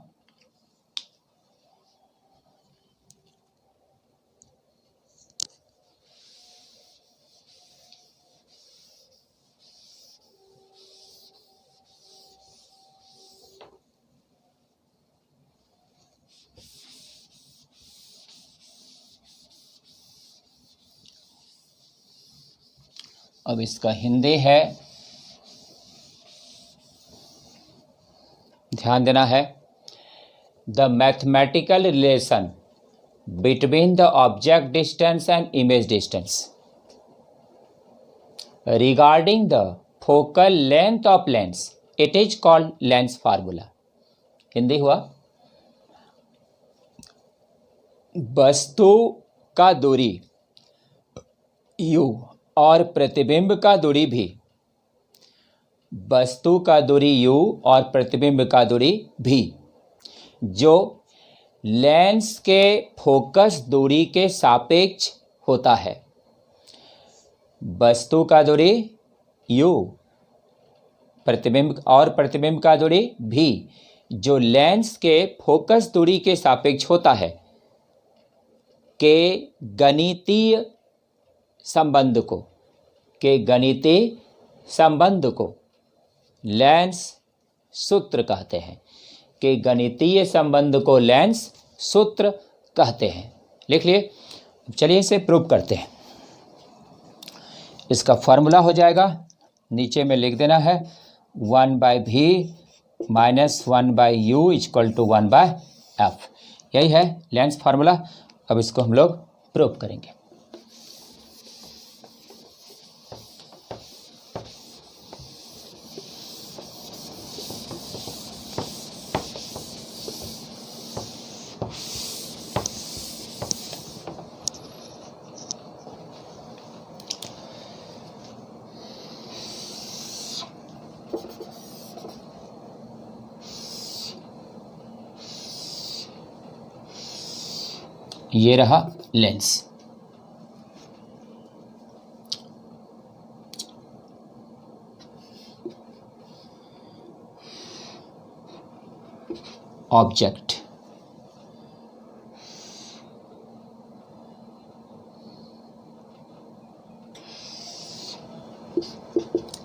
अब इसका हिंदी है, ध्यान देना है। The mathematical relation between the object distance and image distance regarding the focal length of lens, it is called lens formula. Hindi हुआ, वस्तु का दूरी u और प्रतिबिंब का दूरी भी, वस्तु का दूरी u और प्रतिबिंब का दूरी भी, जो लेंस के फोकस दूरी के सापेक्ष होता है। वस्तु का दूरी u प्रतिबिंब का दूरी भी, जो लेंस के फोकस दूरी के सापेक्ष होता है, के गणितीय संबंध को लेंस सूत्र कहते हैं। के गणितीय संबंध को लेंस सूत्र कहते हैं। लिख लिए। चलिए इसे प्रूव करते हैं। इसका फॉर्मूला हो जाएगा, नीचे में लिख देना है 1/v - 1/u = 1/f। यही है लेंस फार्मूला। अब इसको हम लोग प्रूव करेंगे। ये रहा lens. Object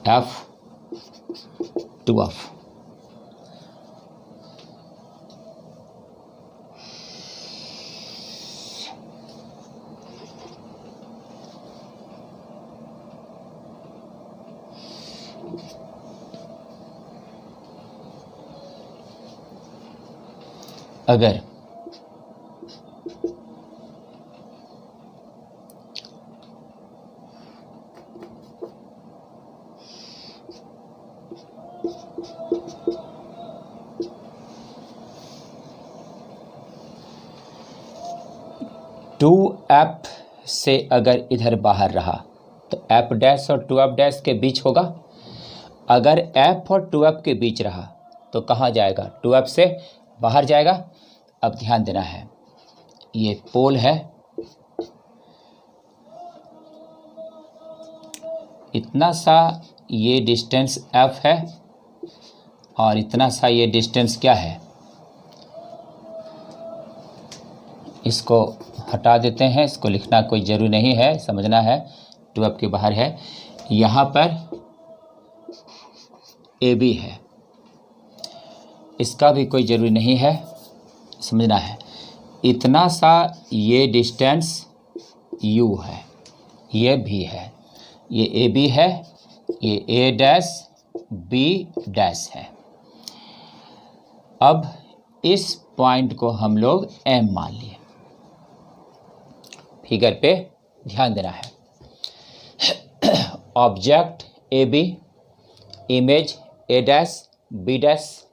f to f। अगर टू एफ से अगर इधर बाहर रहा तो एफ डैश और 2f डैश के बीच होगा। अगर f और 2f के बीच रहा तो कहाँ जाएगा? 2f से बाहर जाएगा। अब ध्यान देना है, ये पोल है, इतना सा ये डिस्टेंस f है और इतना सा ये डिस्टेंस क्या है, इसको हटा देते हैं। इसको लिखना कोई ज़रूरी नहीं है, समझना है 2f के बाहर है। यहाँ पर AB है, इसका भी कोई ज़रूरी नहीं है, समझना है। इतना सा ये डिस्टेंस U है, ये भी है, ये AB है, ये A डैश B डैश है। अब इस पॉइंट को हम लोग M मान लिए। फिगर पे ध्यान देना है। Object AB, image A dash B dash,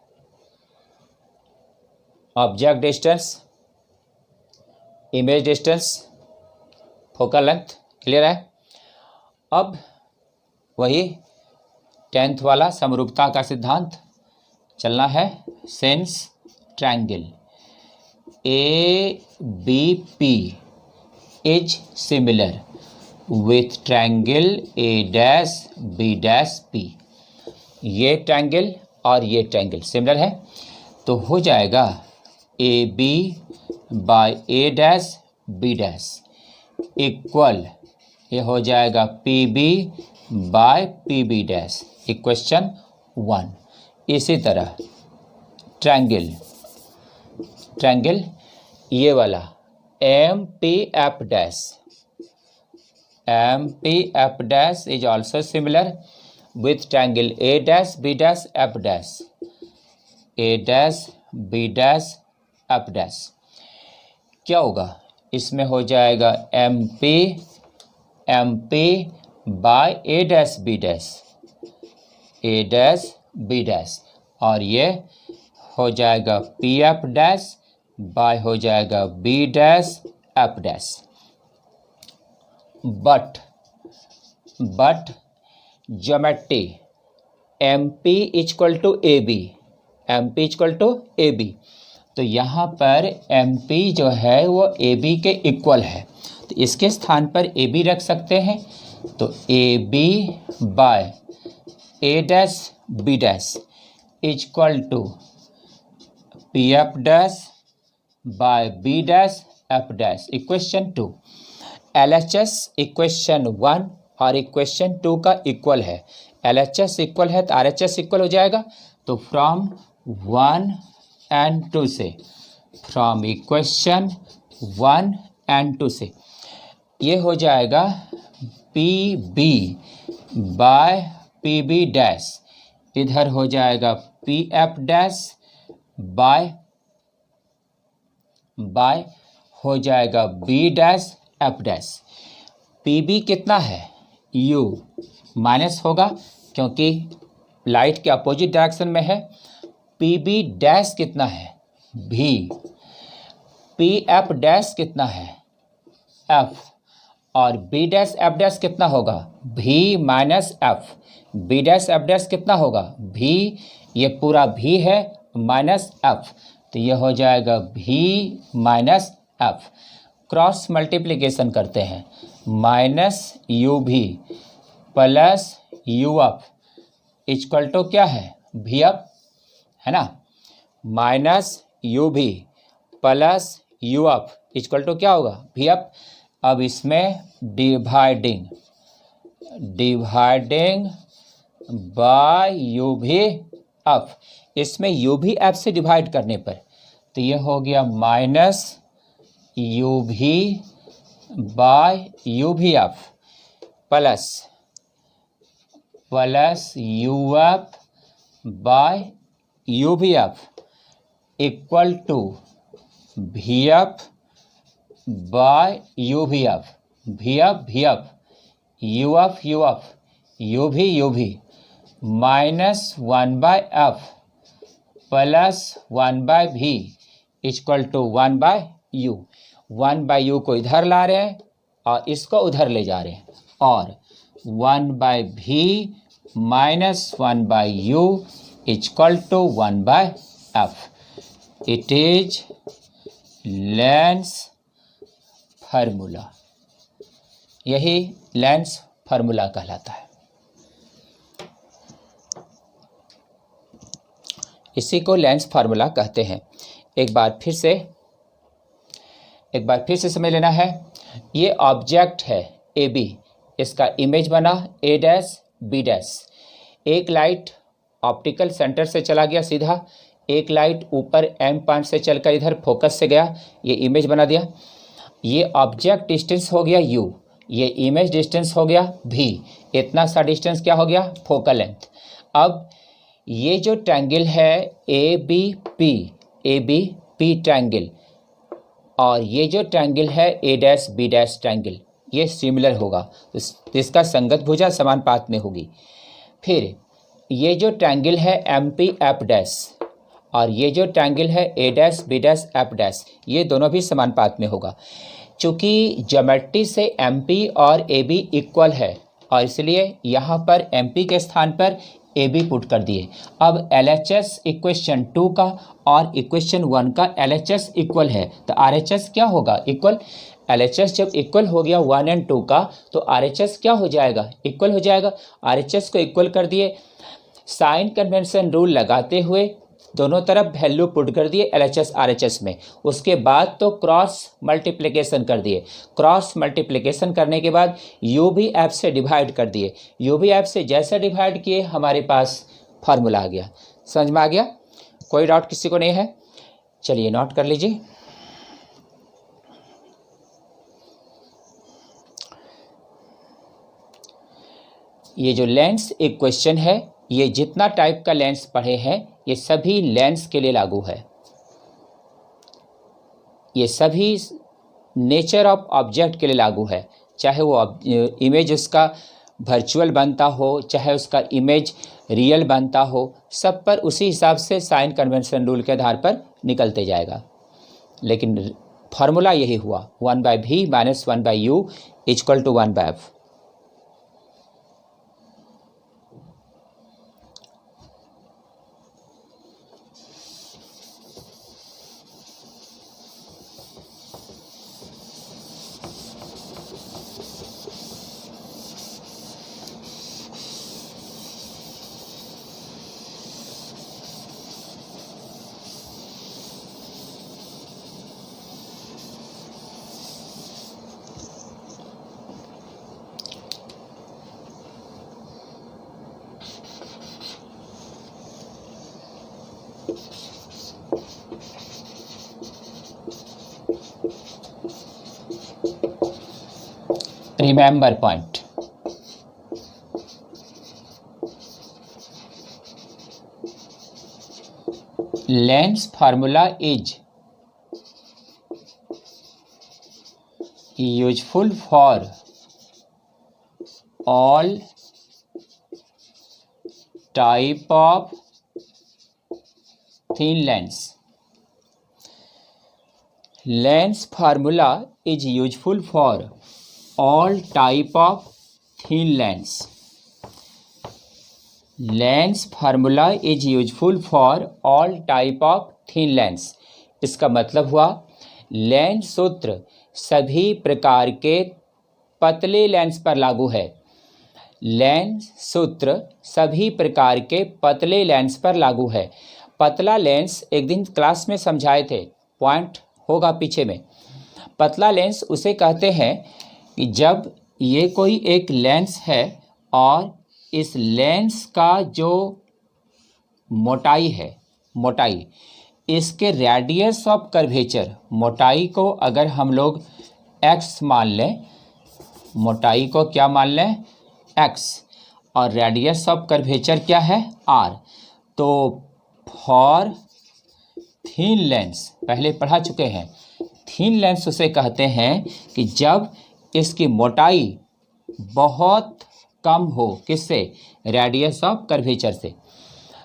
object distance, image distance, focal length. Clear है? अब वही 10th वाला समरूपता का सिद्धांत चलना है। Since triangle ABP is similar with triangle A dash B dash P. ये ट्रायंगल और ये ट्रायंगल सिमिलर है, तो हो जाएगा A B by A dash B dash equal, ये हो जाएगा P B by P B dash equation 1। इसी तरह ट्रायंगल ये वाला M P F dash is also similar with triangle A dash B dash F dash, A dash B dash F dash. क्या होगा इसमें, हो जाएगा M P bye A dash B dash, और ये हो जाएगा पी एफ डैश बाय हो जाएगा B dash F dash. But geometry M P equal to A B, तो यहाँ पर एम पी जो है वो ए बी के इक्वल है, तो इसके स्थान पर ए बी रख सकते हैं। तो A B by A dash B dash equal to P F dash by B dash F dash equation 2। LHS equation 1 और इक्वेशन 2 का इक्वल है, LHS इक्वल है तो RHS इक्वल हो जाएगा। तो फ्रॉम 1 and 2 से, फ्रॉम इक्वेशन 1 and 2 से ये हो जाएगा P B by P B dash, इधर हो जाएगा पी एफ डैश बाय हो जाएगा B dash F dash. P B कितना है, यू माइनस होगा क्योंकि लाइट के अपोजिट डायरेक्शन में है। पी बी डैश कितना है, भी। पी एफ डैश कितना है, एफ, और बी डैश एफ डैश कितना होगा, V minus F. B dash F dash कितना होगा, भी, ये पूरा भी है माइनस एफ, तो ये हो जाएगा भी माइनस एफ। क्रॉस मल्टीप्लिकेशन करते हैं, minus U V plus U F equal to क्या है, भी एफ, है ना। Minus U V plus U F equal to क्या होगा, भी एफ। अब इसमें dividing by U V F, इसमें यू भी एफ से डिवाइड करने पर तो ये हो गया minus U V by U V F plus U F by U V F equal to V F by U V F, v f u f u v minus 1 by f plus 1 by v equal to 1 by u. 1 by u को इधर ला रहे हैं और इसको उधर ले जा रहे हैं, और 1 by V minus 1 by U equal to 1 by F. It is lens formula, यही लेंस फार्मूला कहलाता है। इसी को लेंस फार्मूला कहते हैं। एक बार फिर से समझ लेना है। ये ऑब्जेक्ट है ए बी, इसका इमेज बना ए डैश बी डैश। एक लाइट ऑप्टिकल सेंटर से चला गया सीधा, एक लाइट ऊपर एम पॉइंट से चलकर इधर फोकस से गया, ये इमेज बना दिया। ये ऑब्जेक्ट डिस्टेंस हो गया यू, ये इमेज डिस्टेंस हो गया भी। इतना सा डिस्टेंस क्या हो गया, फोकल लेंथ। अब ये जो ट्रायंगल है ए बी पी ट्रायंगल, और ये जो ट्रायंगल है A dash B dash triangle, ये सिमिलर होगा, तो इसका संगत भुजा समान पात में होगी। फिर ये जो ट्रायंगल है एम पी एफ डैश, और ये जो ट्रायंगल है A dash B dash F dash, ये दोनों भी समान पात में होगा। चूँकि ज्योमेट्री से एम पी और ए बी इक्वल है, और इसलिए यहाँ पर एम पी के स्थान पर ए बी पुट कर दिए। अब LHS इक्वेशन 2 का और इक्वेशन 1 का LHS इक्वल है, तो RHS क्या होगा, इक्वल। LHS जब इक्वल हो गया 1 और 2 का तो RHS क्या हो जाएगा, इक्वल हो जाएगा। RHS को इक्वल कर दिए, साइन कन्वेंशन रूल लगाते हुए दोनों तरफ वैल्यू पुट कर दिए LHS RHS में। उसके बाद तो क्रॉस मल्टीप्लिकेशन कर दिए, क्रॉस मल्टीप्लिकेशन करने के बाद UV से डिवाइड कर दिए। UV से जैसे डिवाइड किए हमारे पास फार्मूला आ गया। समझ में आ गया? कोई डाउट किसी को नहीं है? चलिए नोट कर लीजिए। ये जो लेंस एक क्वेश्चन है, ये जितना टाइप का लेंस पढ़े हैं ये सभी लेंस के लिए लागू है। ये सभी नेचर ऑफ ऑब्जेक्ट के लिए लागू है, चाहे वो इमेज उसका वर्चुअल बनता हो, चाहे उसका इमेज रियल बनता हो, सब पर उसी हिसाब से साइन कन्वेंशन रूल के आधार पर निकलते जाएगा। लेकिन फार्मूला यही हुआ 1/v - 1/u = 1/f। Remember point. Lens formula is useful for all type of thin lens. Lens formula is useful for all type of thin lens. Lens formula is useful for all type of thin lens. इसका मतलब हुआ lens सूत्र सभी प्रकार के पतले lens पर लागू है। लेंस सूत्र सभी प्रकार के पतले लेंस पर लागू है। पतला लेंस एक दिन क्लास में समझाए थे, पॉइंट होगा पीछे में। पतला लेंस उसे कहते हैं कि जब ये कोई एक लेंस है और इस लेंस का जो मोटाई है, मोटाई इसके रेडियस ऑफ कर्वेचर, मोटाई को अगर हम लोग x मान लें, मोटाई को क्या मान लें x, और रेडियस ऑफ कर्वेचर क्या है r, तो फॉर थीन लेंस पहले पढ़ा चुके हैं। थीन लेंस उसे कहते हैं कि जब इसकी मोटाई बहुत कम हो, किससे, रेडियस ऑफ कर्वेचर से।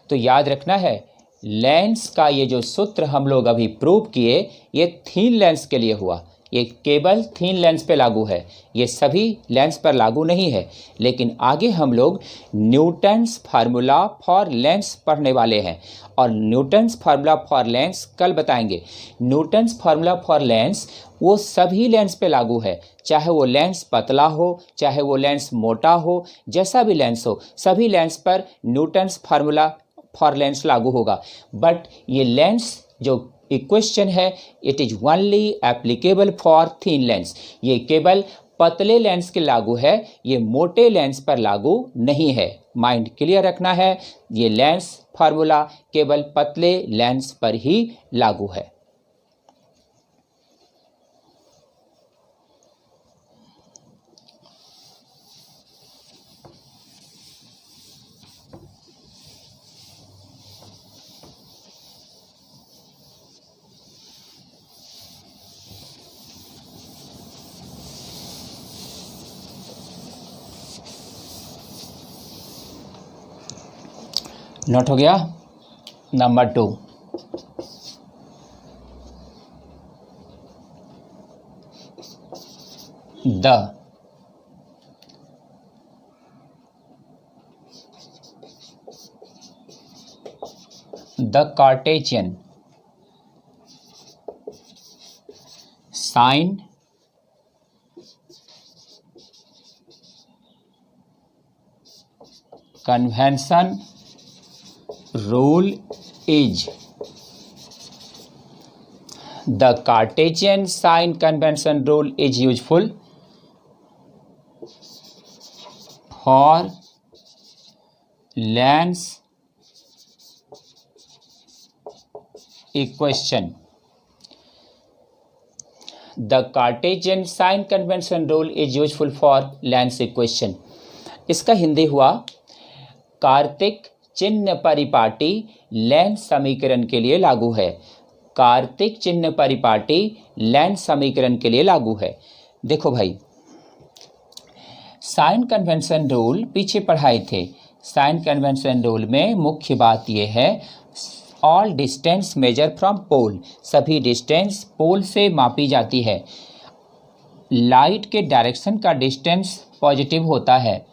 तो याद रखना है लेंस का ये जो सूत्र हम लोग अभी प्रूव किए ये थीन लेंस के लिए हुआ, ये केवल थीन लेंस पे लागू है, ये सभी लेंस पर लागू नहीं है। लेकिन आगे हम लोग न्यूटन्स फार्मूला फॉर लेंस पढ़ने वाले हैं और न्यूटन्स फार्मूला फॉर लेंस कल बताएंगे। न्यूटन्स फार्मूला फॉर लेंस वो सभी लेंस पे लागू है, चाहे वो लेंस पतला हो, चाहे वो लेंस मोटा हो, जैसा भी लेंस हो, सभी लेंस पर न्यूटन्स फार्मूला फॉर लेंस लागू होगा। बट ये लेंस जो इक्वेशन है it is only applicable for thin lens, ये केवल पतले लेंस के लागू है, ये मोटे लेंस पर लागू नहीं है। माइंड क्लियर रखना है, ये लेंस फार्मूला केवल पतले लेंस पर ही लागू है। नोट हो गया। Number 2, the Cartesian sine convention rule is the Cartesian sign convention rule is useful for lens equation. The Cartesian sign convention rule is useful for lens equation. इसका हिंदी हुआ कार्तिक चिन्ह परिपाटी लेंस समीकरण के लिए लागू है। कार्तिक चिन्ह परिपाटी लेंस समीकरण के लिए लागू है। देखो भाई, साइन कन्वेंशन रूल पीछे पढ़ाए थे। साइन कन्वेंशन रूल में मुख्य बात यह है, all distance measure from pole, सभी डिस्टेंस पोल से मापी जाती है। लाइट के डायरेक्शन का डिस्टेंस पॉजिटिव होता है,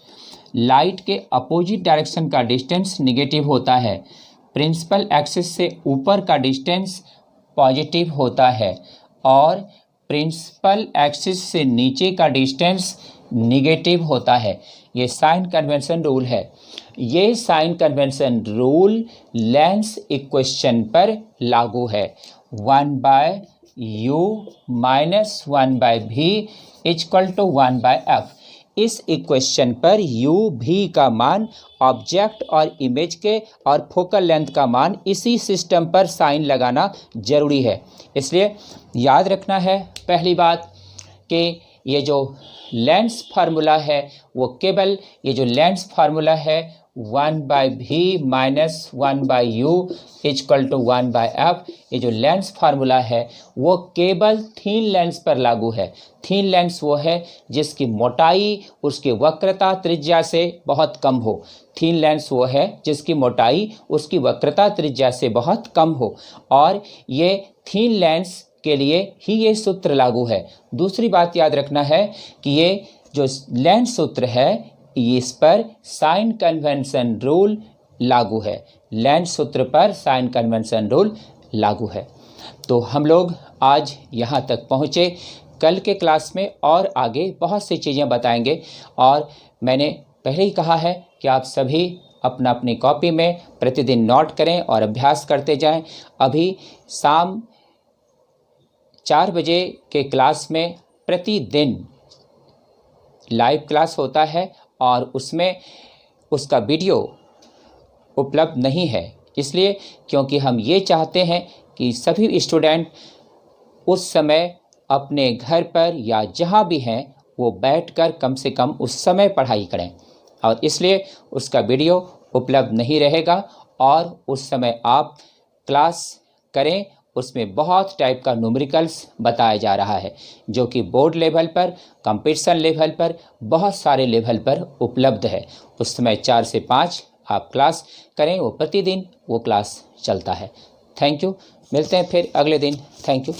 लाइट के अपोजिट डायरेक्शन का डिस्टेंस निगेटिव होता है। प्रिंसिपल एक्सिस से ऊपर का डिस्टेंस पॉजिटिव होता है और प्रिंसिपल एक्सिस से नीचे का डिस्टेंस निगेटिव होता है। ये साइन कन्वेंशन रूल है। ये sign convention rule lens equation पर लागू है। 1/u minus 1/v equal to 1/f। इस इक्वेशन पर u v का मान ऑब्जेक्ट और इमेज के और फोकल लेंथ का मान इसी सिस्टम पर साइन लगाना जरूरी है। इसलिए याद रखना है पहली बात कि ये जो लेंस फार्मूला है वो केवल ये जो लेंस फार्मूला है 1/v minus 1/u equal to 1/f, ये जो लेंस फार्मूला है वो केवल थीन लेंस पर लागू है। थीन लेंस वो है जिसकी मोटाई उसकी वक्रता त्रिज्या से बहुत कम हो। थीन लेंस वो है जिसकी मोटाई उसकी वक्रता त्रिज्या से बहुत कम हो, और ये थीन लेंस के लिए ही ये सूत्र लागू है। दूसरी बात याद रखना है कि ये जो लेंस सूत्र है इस पर साइन कन्वेंशन रूल लागू है। लेंस सूत्र पर साइन कन्वेंशन रूल लागू है। तो हम लोग आज यहाँ तक पहुँचे। कल के क्लास में और आगे बहुत सी चीज़ें बताएंगे, और मैंने पहले ही कहा है कि आप सभी अपना अपनी कॉपी में प्रतिदिन नोट करें और अभ्यास करते जाएं। अभी शाम 4 बजे के क्लास में प्रतिदिन लाइव क्लास होता है और उसमें उसका वीडियो उपलब्ध नहीं है, इसलिए क्योंकि हम ये चाहते हैं कि सभी स्टूडेंट उस समय अपने घर पर या जहाँ भी हैं वो बैठकर कम से कम उस समय पढ़ाई करें, और इसलिए उसका वीडियो उपलब्ध नहीं रहेगा। और उस समय आप क्लास करें, उसमें बहुत टाइप का न्यूमेरिकल्स बताया जा रहा है जो कि बोर्ड लेवल पर, कंपटीशन लेवल पर, बहुत सारे लेवल पर उपलब्ध है। उस समय 4 से 5 आप क्लास करें, वो प्रतिदिन वो क्लास चलता है। Thank you. मिलते हैं फिर अगले दिन। Thank you.